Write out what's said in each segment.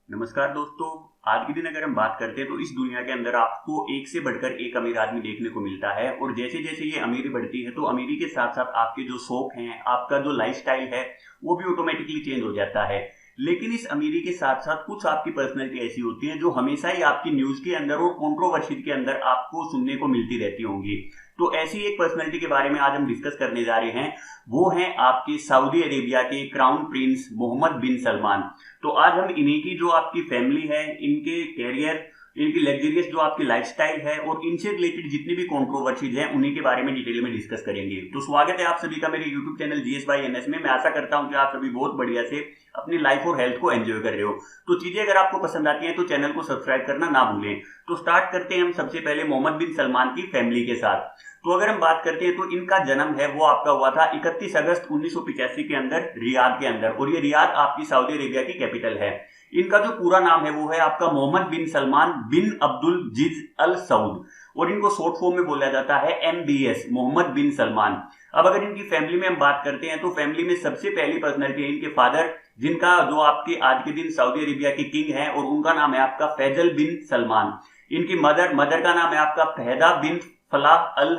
नमस्कार दोस्तों। आज के दिन अगर हम बात करते हैं तो इस दुनिया के अंदर आपको एक से बढ़कर एक अमीर आदमी देखने को मिलता है और जैसे जैसे ये अमीरी बढ़ती है तो अमीरी के साथ साथ आपके जो शौक हैं, आपका जो लाइफस्टाइल है वो भी ऑटोमेटिकली चेंज हो जाता है। लेकिन इस अमीरी के साथ साथ कुछ आपकी पर्सनैलिटी ऐसी होती है जो हमेशा ही आपकी न्यूज के अंदर और कंट्रोवर्सी के अंदर आपको सुनने को मिलती रहती होंगी। तो ऐसी एक पर्सनैलिटी के बारे में आज हम डिस्कस करने जा रहे हैं। वो हैं आपके सऊदी अरेबिया के क्राउन प्रिंस मोहम्मद बिन सलमान। तो आज हम इन्हीं की जो आपकी फैमिली है, इनके कैरियर, इनकी लग्जरियस जो आपकी लाइफस्टाइल है और इनसे रिलेटेड जितनी भी कंट्रोवर्सीज हैं उन्हीं के बारे में डिटेल में डिस्कस करेंगे। तो स्वागत है आप सभी का मेरे YouTube channel GS bye NS में। मैं आशा करता हूं कि आप सभी बहुत बढ़िया से अपनी लाइफ और हेल्थ को एंजॉय कर रहे हो। तो चीजें अगर आपको पसंद आती हैं तो चैनल को सब्सक्राइब करना ना भूलें। तो स्टार्ट करते हैं हम सबसे पहले मोहम्मद बिन सलमान की फैमिली के साथ। तो अगर हम बात करते हैं तो इनका जन्म है वो आपका हुआ था 31 अगस्त 1985 के अंदर रियाद के अंदर, और ये रियाद आपकी सऊदी अरेबिया की कैपिटल है। इनका जो पूरा नाम है वो है आपका मोहम्मद बिन सलमान बिन अब्दुल जिज अल सऊद, और इनको शॉर्ट फॉर्म में बोला जाता है MBS, मोहम्मद बिन सलमान। अब अगर इनकी फैमिली में हम बात करते हैं तो फैमिली में सबसे पहली पर्सनैलिटी है इनके फादर, जिनका जो आपके आज के दिन सऊदी अरेबिया के किंग है, और उनका नाम है आपका फैजल बिन सलमान। इनकी मदर का नाम है आपका फहदा बिन फलाह अल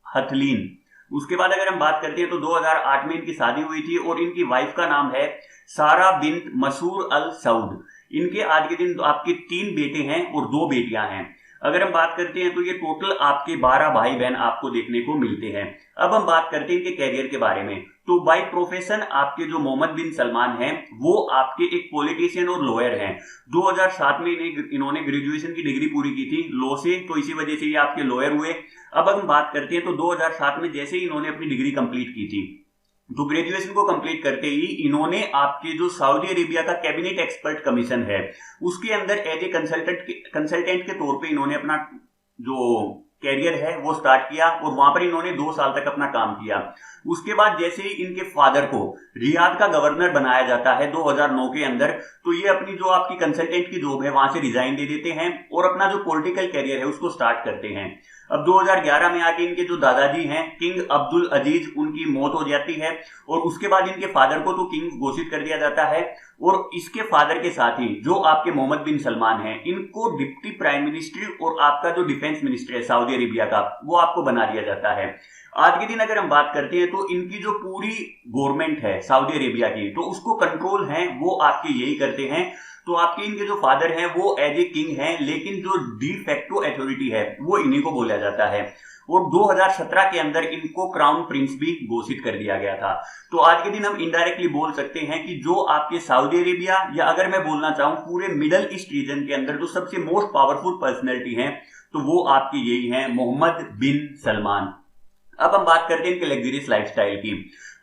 हथलीन। उसके बाद अगर हम बात करते हैं तो 2008 में इनकी शादी हुई थी और इनकी वाइफ का नाम है सारा बिन मसूर अल सऊद। इनके आज के दिन आपके 3 बेटे हैं और 2 बेटियां हैं। अगर हम बात करते हैं तो ये टोटल आपके 12 भाई बहन आपको देखने को मिलते हैं। अब हम बात करते हैं इनके कैरियर के बारे में। तो बाय प्रोफेशन आपके जो मोहम्मद बिन सलमान हैं वो आपके एक पॉलिटिशियन और लॉयर हैं। 2007 में इन्होंने ग्रेजुएशन की डिग्री पूरी की थी लॉ से, तो इसी वजह से ये आपके लॉयर हुए। अब हम बात करते हैं तो 2007 में जैसे ही इन्होंने अपनी डिग्री कंप्लीट की थी तो ग्रेजुएशन को कंप्लीट करते ही इन्होंने आपके जो सऊदी अरेबिया का कैबिनेट एक्सपर्ट कमीशन है उसके अंदर एज ए कंसल्टेंट के तौर पे इन्होंने अपना जो कैरियर है वो स्टार्ट किया और वहां पर इन्होंने 2 साल तक अपना काम किया। उसके बाद जैसे ही इनके फादर को रियाद का गवर्नर बनाया जाता है 2009 के अंदर, तो ये अपनी जो आपकी कंसल्टेंट की जॉब है वहां से रिजाइन दे देते हैं और अपना जो पॉलिटिकल कैरियर है उसको स्टार्ट करते हैं। अब 2011 में आके इनके जो दादाजी हैं किंग अब्दुल अजीज, उनकी मौत हो जाती है और उसके बाद इनके फादर को तो किंग घोषित कर दिया जाता है, और इसके फादर के साथ ही जो आपके मोहम्मद बिन सलमान हैं इनको डिप्टी प्राइम मिनिस्टर और आपका जो डिफेंस मिनिस्टर है सऊदी अरेबिया का वो आपको बना दिया जाता है। आज के दिन अगर हम बात करते हैं तो इनकी जो पूरी गवर्नमेंट है सऊदी अरेबिया की तो उसको कंट्रोल है वो आपके यही करते हैं। तो आपके इनके जो फादर हैं वो एज ए किंग हैं, लेकिन जो डी फैक्टो अथॉरिटी है वो इन्हीं को बोला जाता है, और 2017 के अंदर इनको क्राउन प्रिंस भी घोषित कर दिया गया था। तो आज के दिन हम इनडायरेक्टली बोल सकते हैं कि जो आपके सऊदी अरेबिया, या अगर मैं बोलना चाहूं पूरे मिडल ईस्ट रीजन के अंदर जो सबसे मोस्ट पावरफुल पर्सनैलिटी है तो वो आपकी यही है, मोहम्मद बिन सलमान। अब हम बात करते हैं इनके लग्जरियस लाइफस्टाइल की।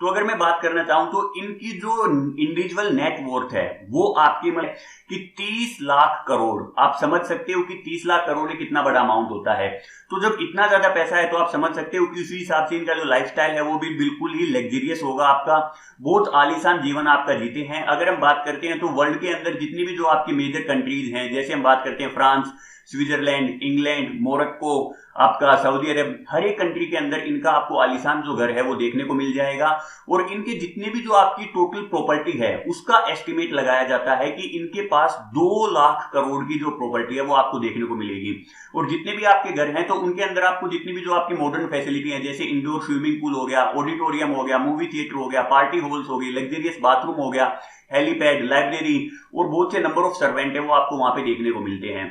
तो अगर मैं बात करना चाहूं तो इनकी जो इंडिविजुअल नेट वर्थ है वो आपकी कि 30 लाख करोड़। आप समझ सकते हो कि 30 लाख करोड़ एक कितना बड़ा अमाउंट होता है। तो जब इतना ज्यादा पैसा है तो आप समझ सकते हो कि उसी हिसाब से इनका जो लाइफस्टाइल है वो भी बिल्कुल ही लग्जरियस होगा। आपका बहुत आलीशान जीवन आपका जीते हैं। अगर हम बात करते हैं तो वर्ल्ड के अंदर जितनी भी जो आपकी मेजर कंट्रीज हैं, जैसे हम बात करते हैं फ्रांस, स्विट्जरलैंड, इंग्लैंड, मोरक्को, आपका सऊदी अरब, हर एक कंट्री के अंदर इनका आपको आलीशान जो घर है वो देखने को मिल जाएगा। और इनके जितने भी जो आपकी टोटल प्रॉपर्टी है उसका एस्टिमेट लगाया जाता है कि इनके पास 2 लाख करोड़ की जो प्रॉपर्टी है वो आपको देखने को मिलेगी। और जितने भी आपके घर हैं तो उनके अंदर आपको जितनी भी जो आपकी मॉडर्न फैसिलिटी है, जैसे इंडोर स्विमिंग पूल हो गया, ऑडिटोरियम हो गया, मूवी थिएटर हो गया, पार्टी हॉल्स हो गई, लग्जरियस बाथरूम हो गया, हेलीपैड, लाइब्रेरी और बहुत से नंबर ऑफ सर्वेंट है वो आपको वहां पे देखने को मिलते हैं।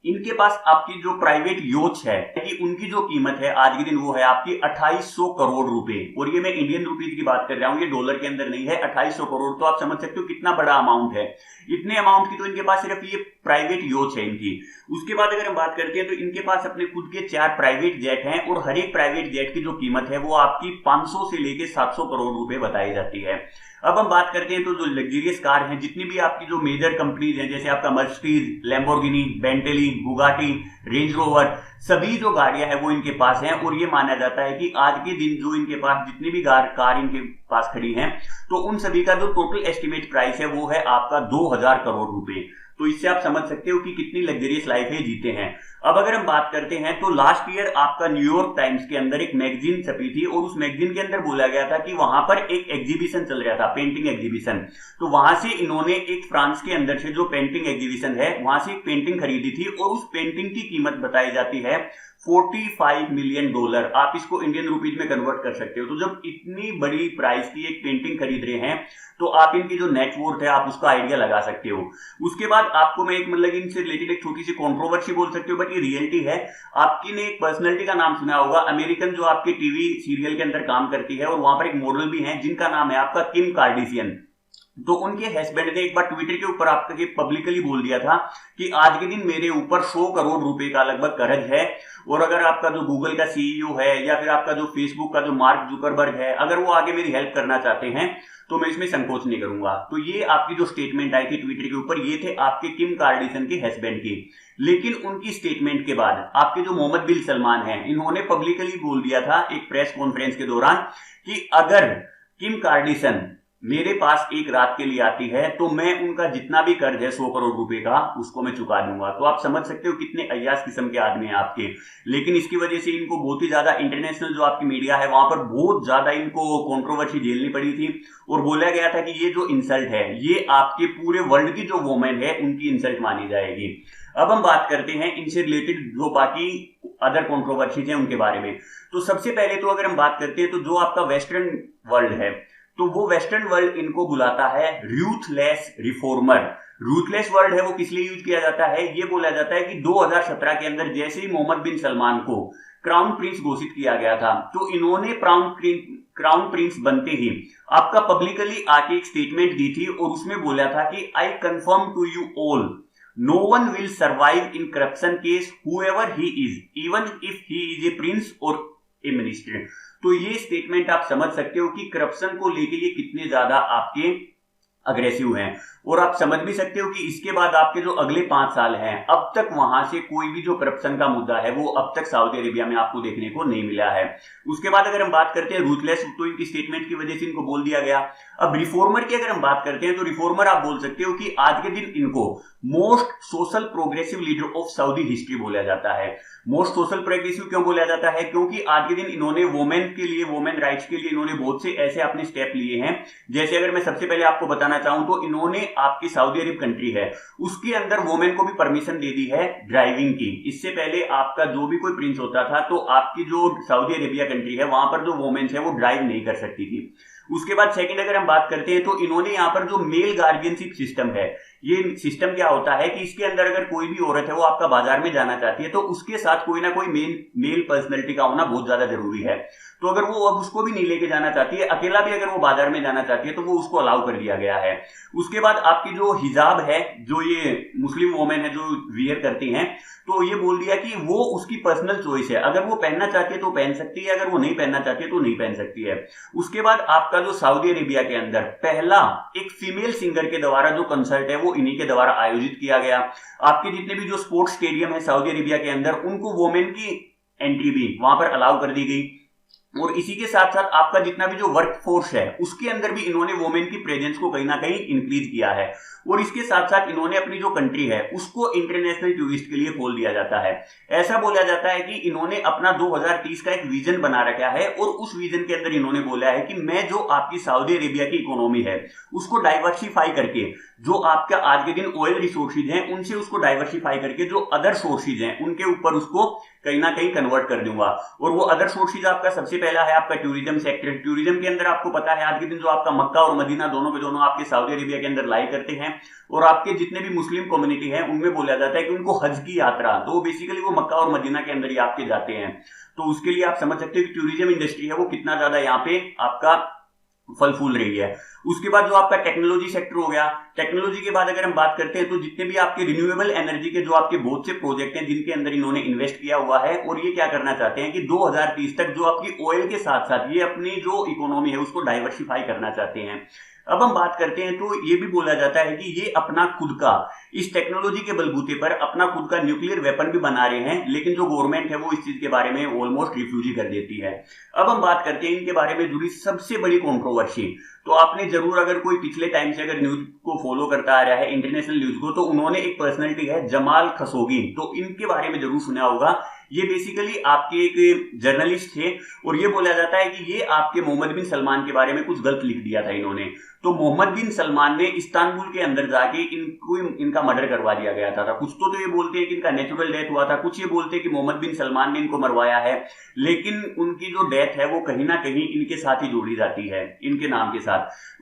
इनके पास आपकी जो प्राइवेट योच है कि उनकी जो कीमत है आज के दिन वो है आपकी 2800 करोड़ रुपए, और ये मैं इंडियन रुपीज की बात कर रहा हूं, ये डॉलर के अंदर नहीं है। 2800 करोड़, तो आप समझ सकते हो कितना बड़ा अमाउंट है। इतने अमाउंट की तो इनके पास सिर्फ ये प्राइवेट योच है इनकी। उसके बाद अगर हम बात करते हैं तो इनके पास अपने खुद के 4 प्राइवेट जेट हैं, और हर एक प्राइवेट जेट की जो कीमत है वो आपकी 500 से लेके 700 करोड़ रुपए बताई जाती है। अब हम बात करते हैं तो जो लग्जरियस कार हैं, जितनी भी आपकी जो मेजर कंपनीज हैं, जैसे आपका Mercedes, Lamborghini, Bentley, Bugatti, range rover, सभी जो गाड़ियां हैं वो इनके पास हैं। और ये माना जाता है कि आज के दिन जो इनके पास जितनी भी कार इनके पास खड़ी हैं, तो उन सभी का जो टोटल एस्टिमेट प्राइस है वो है आपका 2000 करोड़ रुपए। तो इससे आप समझ सकते हो कि कितनी लग्जरियस लाइफ है जीते हैं। अब अगर हम बात करते हैं तो लास्ट ईयर आपका न्यूयॉर्क टाइम्स के अंदर एक मैगजीन छपी थी और उस मैगजीन के अंदर बोला गया था कि वहां पर एक एग्जीबिशन चल रहा था, पेंटिंग एग्जीबिशन। तो वहां से इन्होंने एक फ्रांस के अंदर से जो पेंटिंग एग्जीबिशन है वहां से एक पेंटिंग खरीदी थी और उस पेंटिंग की कीमत बताई जाती है $45 मिलियन। आप इसको इंडियन रुपीज में कन्वर्ट कर सकते हो। तो जब इतनी बड़ी प्राइस की एक पेंटिंग खरीद रहे हैं तो आप इनकी जो नेटवर्थ है आप उसका आइडिया लगा सकते हो। उसके बाद आपको मैं एक मतलब इनसे रिलेटेड एक छोटी सी कंट्रोवर्सी बोल सकते हो, बट ये रियलिटी है। आपकी ने एक पर्सनैलिटी का नाम सुना होगा, अमेरिकन जो आपके टीवी सीरियल के अंदर काम करती है और वहां पर एक मॉडल भी है जिनका नाम है आपका किम कार्डिशियन। तो उनके हस्बैंड ने एक बार ट्विटर के ऊपर आपके पब्लिकली बोल दिया था कि आज के दिन मेरे ऊपर 100 करोड़ रुपए का लगभग कर्ज है, और अगर आपका जो गूगल का सीईओ है या फिर आपका जो फेसबुक का जो मार्क जुकरबर्ग है, अगर वो आगे मेरी हेल्प करना चाहते हैं तो मैं इसमें संकोच नहीं करूंगा। तो ये आपकी जो स्टेटमेंट आई थी ट्विटर के ऊपर, ये थे आपके किम कार्डिशियन के हस्बैंड की। लेकिन उनकी स्टेटमेंट के बाद आपके जो मोहम्मद बिन सलमान हैं, इन्होंने पब्लिकली बोल दिया था एक प्रेस कॉन्फ्रेंस के दौरान कि अगर किम कार्डिशियन मेरे पास एक रात के लिए आती है तो मैं उनका जितना भी कर्ज है 100 करोड़ रुपए का उसको मैं चुका दूंगा। तो आप समझ सकते हो कितने अय्याश किस्म के आदमी हैं आपके। लेकिन इसकी वजह से इनको बहुत ही ज्यादा इंटरनेशनल जो आपकी मीडिया है वहां पर बहुत ज्यादा इनको कंट्रोवर्सी झेलनी पड़ी थी और बोला गया था कि ये जो इंसल्ट है ये आपके पूरे वर्ल्ड की जो वोमेन है उनकी इंसल्ट मानी जाएगी। अब हम बात करते हैं इनसे रिलेटेड जो बाकी अदर कंट्रोवर्सीज हैं उनके बारे में। तो सबसे पहले तो अगर हम बात करते हैं तो जो आपका वेस्टर्न वर्ल्ड है तो वो वेस्टर्न वर्ल्ड इनको बुलाता है रूथलेस रिफॉर्मर। रूथलेस वर्ड है वो किस लिए यूज किया जाता है, ये बोला जाता है कि 2017 के अंदर जैसे ही मोहम्मद बिन सलमान को क्राउन प्रिंस घोषित किया गया था तो इन्होंने क्राउन प्रिंस बनते ही आपका पब्लिकली आके एक स्टेटमेंट दी थी और उसमें बोला था कि I confirm to you all, no one will survive in corruption case whoever he is, even if he is a prince or a minister। तो ये स्टेटमेंट आप समझ सकते हो कि करप्शन को लेके ये कितने ज्यादा आपके अग्रेसिव हैं। और आप समझ भी सकते हो कि इसके बाद आपके जो अगले 5 साल हैं अब तक वहां से कोई भी जो करप्शन का मुद्दा है वो अब तक सऊदी अरेबिया में आपको देखने को नहीं मिला है। उसके बाद अगर हम बात करते हैं रूथलेस, तो इनकी स्टेटमेंट की वजह से इनको बोल दिया गया। अब रिफॉर्मर की अगर हम बात करते हैं तो रिफॉर्मर आप बोल सकते हो कि आज के दिन इनको most social progressive leader of Saudi history बोला जाता है। मोस्ट सोशल प्रोग्रेसिव क्यों बोला जाता है, क्योंकि आज के दिन इन्होंने वोमेन के लिए, वोमेन राइट्स के लिए इन्होंने बहुत से ऐसे अपने स्टेप लिए हैं। जैसे अगर मैं सबसे पहले आपको बताना चाहूं तो इन्होंने आपकी सऊदी अरब कंट्री है उसके अंदर वोमेन को भी परमिशन दे दी है ड्राइविंग की। इससे पहले आपका जो भी कोई प्रिंस होता था तो आपकी जो सऊदी अरेबिया कंट्री है वहां पर जो वोमेन है वो ड्राइव नहीं कर सकती थी। उसके बाद सेकंड अगर हम बात करते हैं तो इन्होंने यहाँ पर जो मेल गार्डियनशिप सिस्टम है, ये सिस्टम क्या होता है कि इसके अंदर अगर कोई भी औरत है वो आपका बाजार में जाना चाहती है तो उसके साथ कोई ना कोई मेल पर्सनैलिटी का होना बहुत ज्यादा जरूरी है। तो अगर वो अब उसको भी नहीं लेके जाना चाहती है, अकेला भी अगर वो बाजार में जाना चाहती है तो वो उसको अलाउ कर दिया गया है। उसके बाद आपकी जो हिजाब है, जो ये मुस्लिम वोमेन है जो वियर करती हैं, तो ये बोल दिया कि वो उसकी पर्सनल चॉइस है, अगर वो पहनना चाहती है तो पहन सकती है, अगर वो नहीं पहनना चाहती है तो नहीं पहन सकती है। उसके बाद आपका जो सऊदी अरेबिया के अंदर पहला एक फीमेल सिंगर के द्वारा जो कंसर्ट है वो इन्हीं के द्वारा आयोजित किया गया। आपके जितने भी जो स्पोर्ट्स स्टेडियम है सऊदी अरेबिया के अंदर उनको वोमेन की एंट्री भी वहां पर अलाउ कर दी गई। और इसी के साथ साथ आपका जितना भी जो वर्क फोर्स है उसके अंदर भी इन्होंने वोमेन की प्रेजेंस को कहीं ना कहीं इंक्रीज किया है। और इसके साथ साथ इन्होंने अपनी जो कंट्री है उसको इंटरनेशनल टूरिस्ट के लिए खोल दिया जाता है। ऐसा बोला जाता है कि इन्होंने अपना 2030 का एक विजन बना रखा है और उस विजन के अंदर इन्होंने बोला है कि मैं जो आपकी सऊदी अरेबिया की इकोनॉमी है उसको डाइवर्सिफाई करके, जो आपका आज के दिन ऑयल रिसोर्सेज हैं उनसे उसको डाइवर्सिफाई करके जो अदर सोर्सेज हैं उनके ऊपर उसको कहीं ना कहीं कन्वर्ट कर दूंगा। और वो अदर सोर्सेज आपका सबसे पहला है आपका टूरिज्म सेक्टर। टूरिज्म के अंदर आपको पता है आज के दिन जो आपका मक्का और मदीना दोनों के दोनों आपके सऊदी अरेबिया के अंदर लाई करते हैं। और आपके जितने भी मुस्लिम कम्युनिटी है उनमें बोला जाता है कि उनको हज की यात्रा, तो बेसिकली वो मक्का और मदीना के अंदर ही आपके जाते हैं। तो उसके लिए आप समझ सकते हो कि टूरिज्म इंडस्ट्री है वो कितना ज्यादा यहाँ पे आपका फल फूल रही है। उसके बाद जो आपका टेक्नोलॉजी सेक्टर हो गया, टेक्नोलॉजी के बाद अगर हम बात करते हैं तो जितने भी आपके रिन्यूएबल एनर्जी के जो आपके बहुत से प्रोजेक्ट हैं जिनके अंदर इन्होंने इन्वेस्ट किया हुआ है, और ये क्या करना चाहते हैं कि 2030 तक जो आपकी ऑयल के साथ साथ ये अपनी जो इकोनॉमी है उसको डाइवर्सिफाई करना चाहते हैं। अब हम बात करते हैं तो ये भी बोला जाता है कि ये अपना खुद का इस टेक्नोलॉजी के बलबूते पर अपना खुद का न्यूक्लियर वेपन भी बना रहे हैं, लेकिन जो गवर्नमेंट है वो इस चीज के बारे में ऑलमोस्ट रिफ्यूज ही कर देती है। अब हम बात करते हैं इनके बारे में जुड़ी सबसे बड़ी कंट्रोवर्सी। तो आपने जरूर, अगर कोई पिछले टाइम से अगर न्यूज को फॉलो करता आ रहा है, इंटरनेशनल न्यूज को, तो उन्होंने एक पर्सनैलिटी है जमाल खशोगी, तो इनके बारे में जरूर सुना होगा। ये बेसिकली आपके एक जर्नलिस्ट थे और ये बोला जाता है कि ये आपके मोहम्मद बिन सलमान के बारे में कुछ गलत लिख दिया था इन्होंने। तो मोहम्मद बिन सलमान ने इस्तांबुल के अंदर जाके इनका मर्डर करवा दिया गया था। कुछ तो ये बोलते हैं कि इनका नेचुरल डेथ हुआ था, कुछ ये बोलते हैं कि मोहम्मद बिन सलमान ने इनको मरवाया है, लेकिन उनकी जो डेथ है वो कहीं ना कहीं इनके साथ ही जोड़ी जाती है, इनके नाम के साथ।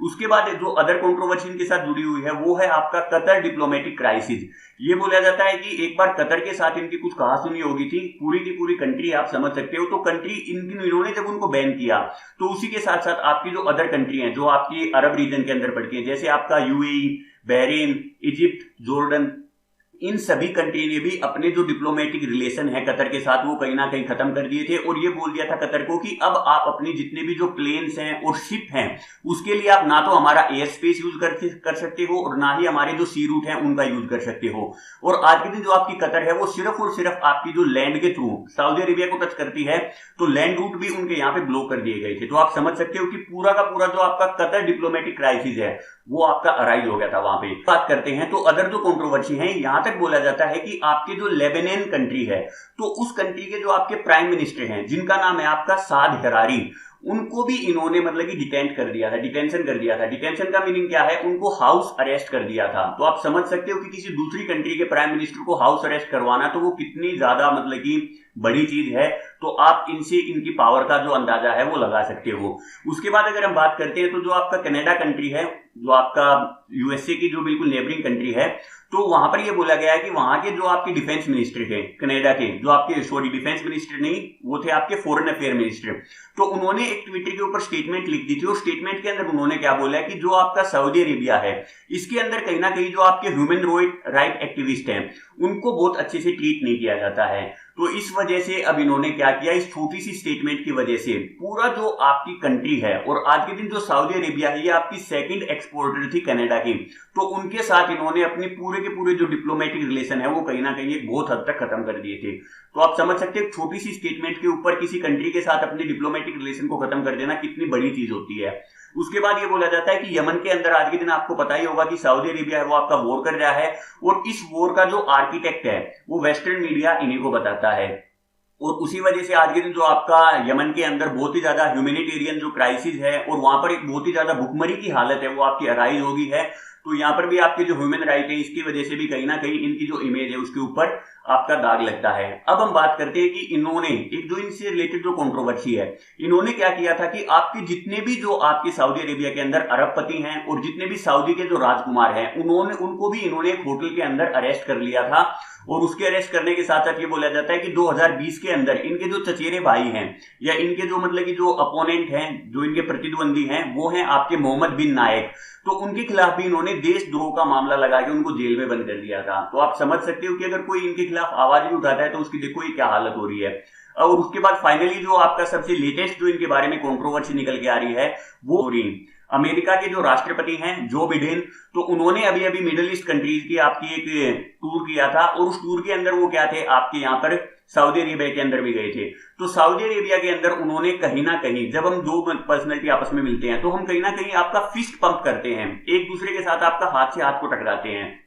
उसके बाद जो अदर कंट्रोवर्सी इनके साथ जुड़ी हुई है वो है आपका कतर डिप्लोमेटिक क्राइसिस। ये बोला जाता है कि एक बार कतर के साथ इनकी कुछ कहासुनी होगी थी, पूरी की पूरी कंट्री आप समझ सकते हो। तो कंट्री इन्होंने जब उनको बैन किया तो उसी के साथ साथ आपकी जो अदर कंट्री हैं जो आपकी अरब रीजन के अंदर पड़ती है, जैसे आपका यूएई, बहरीन, इजिप्ट, जॉर्डन, इन सभी कंट्री ने भी अपने जो डिप्लोमेटिक रिलेशन है कतर के साथ वो कहीं ना कहीं खत्म कर दिए थे और ये बोल दिया था कतर को कि अब आप अपनी जितने भी जो प्लेन्स हैं और शिप हैं उसके लिए आप ना तो हमारा एयर स्पेस यूज कर सकते हो और ना ही हमारे जो सी रूट है उनका यूज कर सकते हो। और आज के दिन जो आपकी कतर है वो सिर्फ और सिर्फ आपकी जो लैंड के थ्रू सऊदी अरेबिया को टच करती है, तो लैंड रूट भी उनके यहाँ पे ब्लॉक कर दिए गए थे। तो आप समझ सकते हो कि पूरा का पूरा जो आपका कतर डिप्लोमेटिक क्राइसिस है वो आपका अराइज हो गया था वहां पे। बात करते हैं तो अदर जो कंट्रोवर्सी है, यहां तक बोला जाता है कि आपके जो लेबनान कंट्री है तो उस कंट्री के जो आपके प्राइम मिनिस्टर हैं जिनका नाम है आपका साद हरारी, उनको भी इन्होंने मतलब कि डिटेंट कर दिया था, डिटेंशन कर दिया था। डिटेंशन का मीनिंग क्या है, उनको हाउस अरेस्ट कर दिया था। तो आप समझ सकते हो कि किसी दूसरी कंट्री के प्राइम मिनिस्टर को हाउस अरेस्ट करवाना तो वो कितनी ज्यादा मतलब कि बड़ी चीज है। तो आप इनसे इनकी पावर का जो अंदाजा है वो लगा सकते हो। उसके बाद अगर हम बात करते हैं तो जो आपका कनाडा कंट्री है, जो आपका यूएसए की जो बिल्कुल नेबरिंग कंट्री है, तो वहां पर ये बोला गया है कि वहां के जो आपके डिफेंस मिनिस्टर थे कनाडा के, जो आपके सॉरी डिफेंस मिनिस्टर नहीं, वो थे आपके फॉरेन अफेयर मिनिस्टर, तो उन्होंने एक ट्विटर के ऊपर स्टेटमेंट लिख दी थी और स्टेटमेंट के अंदर उन्होंने क्या बोला है कि जो आपका सऊदी अरेबिया है इसके अंदर कहीं ना कहीं जो आपके ह्यूमन राइट एक्टिविस्ट हैं उनको बहुत अच्छे से ट्रीट नहीं किया जाता है। तो इस वजह से अब इन्होंने क्या किया, इस छोटी सी स्टेटमेंट की वजह से पूरा जो आपकी कंट्री है, और आज के दिन जो सऊदी अरेबिया है ये आपकी सेकंड एक्सपोर्टर थी कनाडा की, तो उनके साथ इन्होंने अपने पूरे के पूरे जो डिप्लोमेटिक रिलेशन है वो कहीं ना कहीं एक बहुत हद तक खत्म कर दिए थे। तो आप समझ सकते हैं छोटी सी स्टेटमेंट के ऊपर किसी कंट्री के साथ अपने डिप्लोमेटिक रिलेशन को खत्म कर देना कितनी बड़ी चीज होती है। उसके बाद ये बोला जाता है कि यमन के अंदर आज के दिन आपको पता ही होगा कि सऊदी अरेबिया है वो आपका वॉर कर रहा है, और इस वॉर का जो आर्किटेक्ट है वो वेस्टर्न मीडिया इन्हीं को बताता है। और उसी वजह से आज के दिन जो आपका यमन के अंदर बहुत ही ज्यादा ह्यूमैनिटेरियन जो क्राइसिस है और वहां पर एक बहुत ही ज्यादा भुखमरी की हालत है वो आपकी अराइज होगी है। तो यहाँ पर भी आपके जो ह्यूमन राइट है इसकी वजह से भी कहीं ना कहीं इनकी जो इमेज है उसके ऊपर आपका दाग लगता है। अब हम बात करते हैं कि इन्होंने एक जो इनसे रिलेटेड जो कंट्रोवर्सी है, इन्होंने क्या किया था कि आपके जितने भी जो आपके सऊदी अरेबिया के अंदर अरबपति हैं और जितने भी सऊदी के जो राजकुमार हैं उनको भी इन्होंने एक होटल के अंदर अरेस्ट कर लिया था। और उसके अरेस्ट करने के साथ साथ ये बोला जाता है कि 2020 के अंदर इनके जो चचेरे भाई हैं या इनके जो मतलब कि जो अपोनेंट हैं, जो इनके प्रतिद्वंदी हैं, वो हैं आपके मोहम्मद बिन नायक, तो उनके खिलाफ भी इन्होंने देशद्रोह का मामला लगा के उनको जेल में बंद कर दिया था। तो आप समझ सकते हो कि अगर कोई इनके खिलाफ आवाज भी उठाता है तो उसकी देखो ये क्या हालत हो रही है। और उसके बाद फाइनली जो आपका सबसे लेटेस्ट जो इनके बारे में कंट्रोवर्सी निकल के आ रही है वो हो रही अमेरिका के जो राष्ट्रपति हैं जो बिडेन, तो उन्होंने अभी अभी मिडिल ईस्ट कंट्रीज की आपकी एक टूर किया था और उस टूर के अंदर वो क्या थे, आपके यहाँ पर सऊदी अरेबिया के अंदर भी गए थे। तो सऊदी अरेबिया के अंदर उन्होंने कहीं ना कहीं जब हम दो पर्सनैलिटी आपस में मिलते हैं तो हम कहीं ना कहीं आपका फिस्ट पंप करते हैं, एक दूसरे के साथ आपका हाथ से हाथ को टकराते हैं।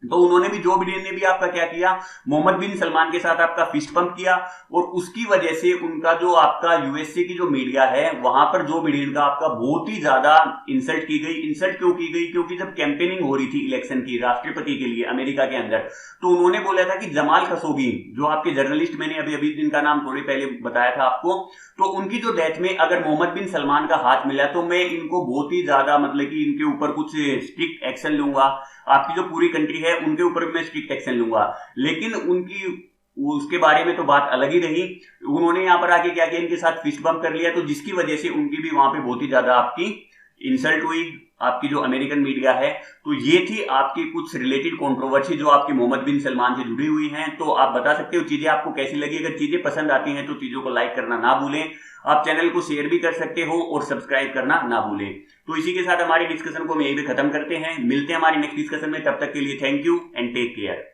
तो उन्होंने भी, जो बिडेन ने भी आपका क्या किया, मोहम्मद बिन सलमान के साथ आपका फिस्ट पंप किया और उसकी वजह से उनका जो आपका यूएसए की जो मीडिया है वहां पर जो बिडेन का आपका बहुत ही ज्यादा इंसल्ट की गई। इंसल्ट क्यों की गई, क्योंकि जब कैंपेनिंग हो रही थी इलेक्शन की राष्ट्रपति के लिए अमेरिका के अंदर, तो उन्होंने बोला था कि जमाल खशोगी जो आपके जर्नलिस्ट, मैंने अभी अभी जिनका नाम थोड़ी पहले बताया था आपको, तो उनकी जो डेथ में अगर मोहम्मद बिन सलमान का हाथ मिला तो मैं इनको बहुत ही ज्यादा मतलब कि इनके ऊपर कुछ स्ट्रिक्ट एक्शन लूंगा, आपकी जो पूरी कंट्री है उनके ऊपर भी मैं स्ट्रिक्ट एक्शन लूंगा। लेकिन उनकी उसके बारे में तो बात अलग ही रही। उन्होंने यहाँ पर आके क्या किया, इनके साथ फिस्ट बम्प कर लिया, तो जिसकी वजह से उनकी भी वहां पे बहुत ही ज्यादा आपकी इंसल्ट हुई आपकी जो अमेरिकन मीडिया है। तो ये थी आपकी कुछ रिलेटेड कंट्रोवर्सी जो आपकी मोहम्मद बिन सलमान से जुड़ी हुई हैं। तो आप बता सकते हो चीजें आपको कैसी लगी। अगर चीजें पसंद आती हैं तो चीजों को लाइक करना ना भूलें। आप चैनल को शेयर भी कर सकते हो और सब्सक्राइब करना ना भूलें। तो इसी के साथ हमारी डिस्कशन को हम यहीं पे खत्म करते हैं। मिलते हैं हमारी नेक्स्ट डिस्कशन में, तब तक के लिए thank you and take care.